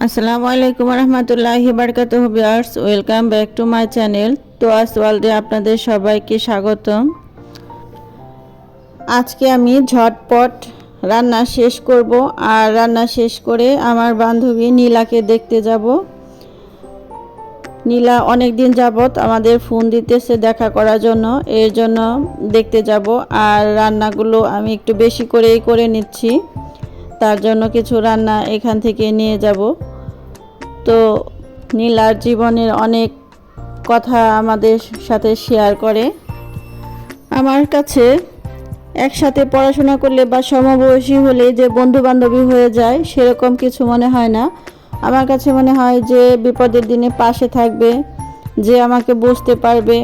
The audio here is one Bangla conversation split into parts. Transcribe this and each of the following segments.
আসসালামু আলাইকুম রহমতুল্লাহি বারকাতুহু viewers, welcome back to my channel তোয়াস ওয়ার্ল্ডে আপনাদের সবাইকে স্বাগতম। আজকে আমি ঝটপট রান্না শেষ করব, আর রান্না শেষ করে আমার বান্ধবী নীলাকে দেখতে যাব। নীলা অনেক দিন যাবত আমাদের ফোন দিতেছে দেখা করার জন্য, এর জন্য দেখতে যাব। আর রান্নাগুলো আমি একটু বেশি করেই করে নিচ্ছি, তার জন্য কিছু রান্না এখান থেকে নিয়ে যাব। তো নীলার জীবনের অনেক কথা আমাদের সাথে শেয়ার করে। আমার কাছে একসাথে পড়াশোনা করলে বা সমবয়সী হলে যে বন্ধু বান্ধবী হয়ে যায় সেরকম কিছু মনে হয় না। আমার কাছে মনে হয় যে বিপদের দিনে পাশে থাকবে, যে আমাকে বুঝতে পারবে,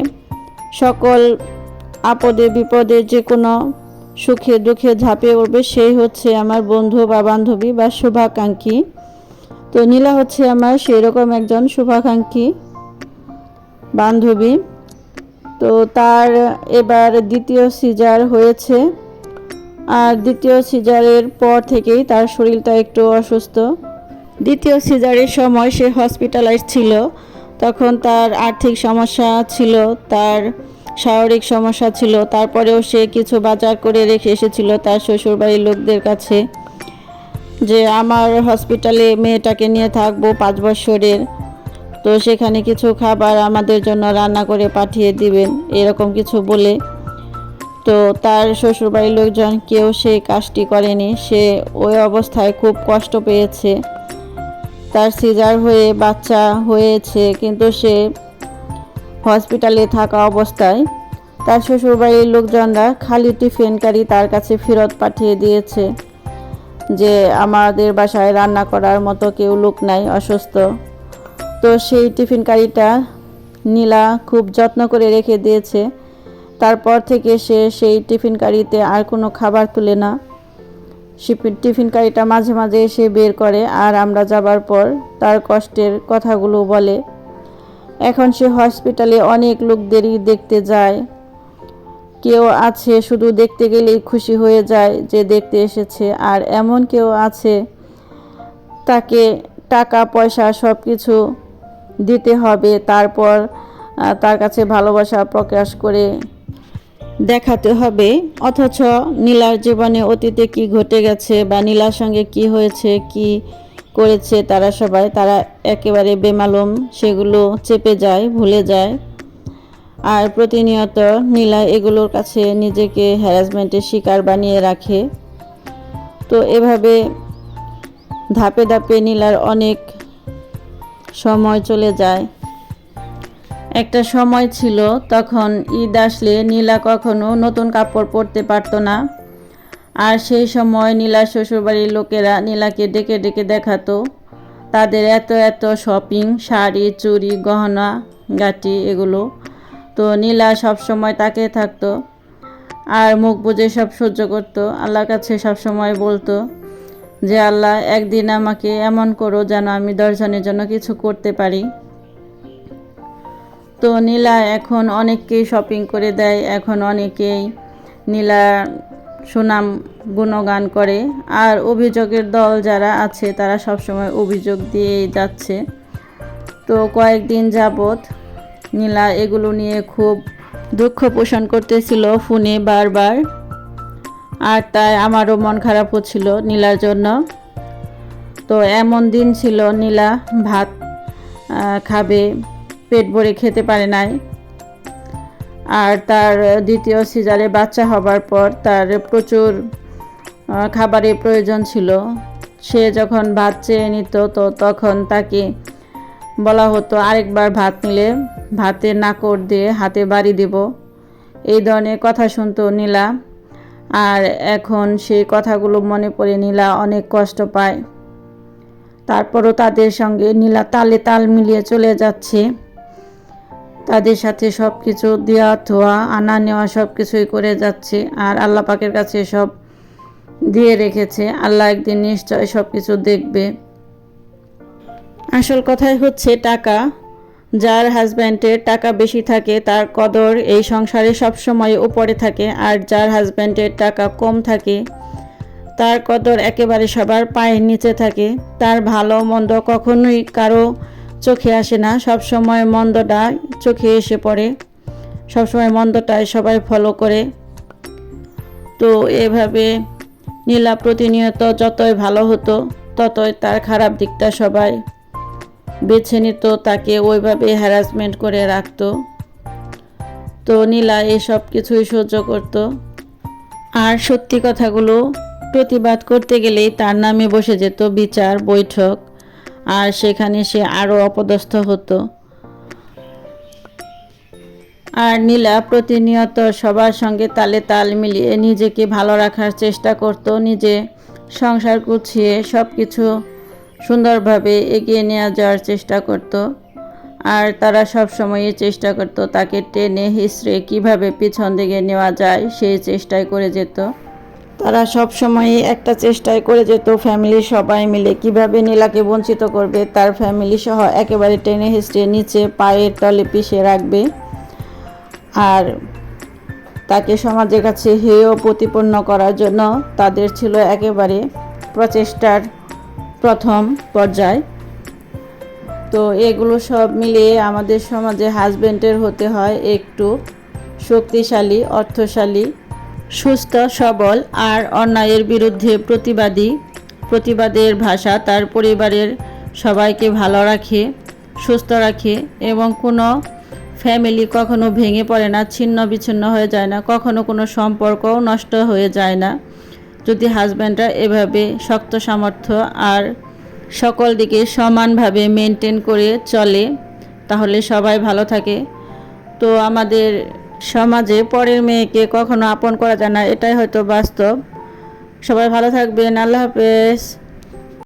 সকল আপদে বিপদে যে কোনো সুখে দুঃখে ঝাঁপিয়ে উঠবে, সেই হচ্ছে আমার বন্ধু বা বান্ধবী বা শুভাকাঙ্ক্ষী। তো নীলা হচ্ছে আমার সেই রকম একজন শুভাকাঙ্ক্ষী বান্ধবী। তো তার এবার দ্বিতীয় সিজার হয়েছে, আর দ্বিতীয় সিজারের পর থেকেই তার শরীরটা একটু অসুস্থ। দ্বিতীয় সিজারের সময় সে হসপিটালাইজ ছিল, তখন তার আর্থিক সমস্যা ছিল, তার শারীরিক সমস্যা ছিল। তারপরেও সে কিছু বাজার করে রেখে এসেছিল তার শ্বশুরবাড়ির লোকদের কাছে, যে আমার হসপিটালে মেয়েটাকে নিয়ে থাকবো 5 বছরের, তো সেখানে কিছু খাবার আমাদের জন্য রান্না করে পাঠিয়ে দিবেন, এরকম কিছু বলে। তো তার শ্বশুরবাড়ির লোকজন কেউ সেই কাজটি করেনি। সে ওই অবস্থায় খুব কষ্ট পেয়েছে। তার সিজার হয়ে বাচ্চা হয়েছে, কিন্তু সে হসপিটালে থাকা অবস্থায় তার শ্বশুরবাড়ির লোকজনরা খালি টিফিনকারি তার কাছে ফেরত পাঠিয়ে দিয়েছে, যে আমাদের বাসায় রান্না করার মতো কেউ লোক নাই, অসুস্থ। তো সেই টিফিনকারিটা নীলা খুব যত্ন করে রেখে দিয়েছে। তারপর থেকে সে সেই টিফিনকারিতে আর কোনো খাবার তুলে না। টিফিনকারিটা মাঝে মাঝে এসে বের করে, আর আমরা যাবার পর তার কষ্টের কথাগুলো বলে। এখন সে হসপিটালে অনেক লোকদেরই দেখতে যায়। কেউ আছে শুধু দেখতে গেলেই খুশি হয়ে যায় যে দেখতে এসেছে, আর এমন কেউ আছে তাকে টাকা পয়সা সব কিছু দিতে হবে, তারপর তার কাছে ভালোবাসা প্রকাশ করে দেখাতে হবে। অথচ নীলার জীবনে অতীতে কি ঘটে গেছে বা নীলার সঙ্গে কি হয়েছে, কি করেছে তারা একেবারে বেমালুম, সেগুলো চেপে যায়, ভুলে যায়। আর প্রতিনিয়ত নীলা এগুলোর কাছে নিজেকে হ্যারাসমেন্টের শিকার বানিয়ে রাখে। তো এভাবে ধাপে ধাপে নীলার অনেক সময় চলে যায়। একটা সময় ছিল, তখন ঈদ আসলে নীলা কখনো নতুন কাপড় পরতে পারতো না। আর সেই সময় নীলার শ্বশুরবাড়ির লোকেরা নীলাকে ডেকে ডেকে দেখাতো তাদের এত এত শপিং, শাড়ি, চুড়ি, গহনা গাটি এগুলো। তো নীলা সবসময় তাকে থাকতো আর মুখ বুজে সব সহ্য করতো। আল্লাহর কাছে সবসময় বলতো যে আল্লাহ, একদিন আমাকে এমন করো যেন আমি 10 জনের জন্য কিছু করতে পারি। তো নীলা এখন অনেককেই শপিং করে দেয়, এখন অনেকেই নীলা সুনাম গুণগান করে। আর অভিযোগের দল যারা আছে তারা সবসময় অভিযোগ দিয়েই যাচ্ছে। তো কয়েকদিন যাবৎ নীলা এগুলো নিয়ে খুব দুঃখ পোষণ করতেছিল ফোনে বারবার, আর তাই আমারও মন খারাপ হচ্ছিল নীলার জন্য। তো এমন দিন ছিল নীলা ভাত খাবে, পেট ভরে খেতে পারে নাই। আর তার দ্বিতীয় সিজারে বাচ্চা হবার পর তার প্রচুর খাবারের প্রয়োজন ছিল। সে যখন ভাত চেয়ে নিত, তো তখন তাকে বলা হতো আরেকবার ভাত নিলে ভাতে নাকড় দিয়ে হাতে বাড়ি দেব, এই ধরনের কথা শুনতো নীলা। আর এখন সেই কথাগুলো মনে পড়ে নীলা অনেক কষ্ট পায়। তারপরও তাদের সঙ্গে নীলা তালে তাল মিলিয়ে চলে যাচ্ছে। তাদের সাথে সব কিছু দেওয়া ধোয়া আনা নেওয়া সব কিছুই করে যাচ্ছে, আর আল্লাহ পাকের কাছে সব দিয়ে রেখেছে। আল্লাহ একদিন নিশ্চয় সব কিছু দেখবে। আসল কথাই হচ্ছে টাকা। যার হাজব্যান্ডের টাকা বেশি থাকে তার কদর এই সংসারে সব সময় উপরে থাকে, আর যার হাজব্যান্ডের টাকা কম থাকে তার কদর একেবারে সবার পায়ের নিচে থাকে। তার ভালো মন্দ কখনোই কারো চোখে আসে না, সবসময় মন্দটা চোখে এসে পড়ে, সবসময় মন্দটাই সবাই ফলো করে। তো এভাবে নীলা প্রতিনিয়ত যতই ভালো হতো ততই তার খারাপ দিকটা সবাই বেছে নিত, তাকে ওইভাবে হ্যারাসমেন্ট করে রাখতো। তো নীলা এসব কিছুই সহ্য করত। আর সত্যি কথাগুলো প্রতিবাদ করতে গেলেই তার নামে বসে যেত বিচার বৈঠক, আর সেখানে সে আরও অপদস্থ হতো। আর নীলা প্রতিনিয়ত সবার সঙ্গে তালে তাল মিলিয়ে নিজেকে ভালো রাখার চেষ্টা করত, নিজে সংসার গুছিয়ে সব কিছু সুন্দরভাবে এগিয়ে নিয়ে যাওয়ার চেষ্টা করত। আর তারা সব সময়ই চেষ্টা করত তাকে টেনে হিঁচড়ে কীভাবে পিছন দিকে নেওয়া যায় সেই চেষ্টাই করে যেত। তারা সব সময়ই একটা চেষ্টাই করে যেত ফ্যামিলির সবাই মিলে কিভাবে নীলাকে বঞ্চিত করবে, তার ফ্যামিলি সহ একেবারে টেনে হিঁচড়ে নিচে পায়ের তলে পিষে রাখবে, আর তাকে সমাজের কাছে হেয় প্রতিপন্ন করার জন্য তাদের ছিল একেবারে প্রচেষ্টার প্রথম পর্যায়। তো এগুলো সব মিলিয়ে আমাদের সমাজে হাজবেন্ডের হতে হয় একটু শক্তিশালী, অর্থশালী, সুস্থ সবল, আর অন্যায়ের বিরুদ্ধে প্রতিবাদের ভাষা তার পরিবারের সবাইকে ভালো রাখে, সুস্থ রাখে, এবং কোনো ফ্যামিলি কখনো ভেঙে পড়ে না, ছিন্ন বিচ্ছিন্ন হয়ে যায় না, কখনো কোনো সম্পর্কও নষ্ট হয়ে যায় না যদি হাজব্যান্ডরা এভাবে শক্ত সামর্থ্য আর সকল দিকে সমানভাবে মেনটেন করে চলে, তাহলে সবাই ভালো থাকে। তো আমাদের সমাজে পরের মেয়েকে কখনো আপন করা যায় না, এটাই হয়তো বাস্তব। সবাই ভালো থাকবেন, আল্লাহ হাফেজ।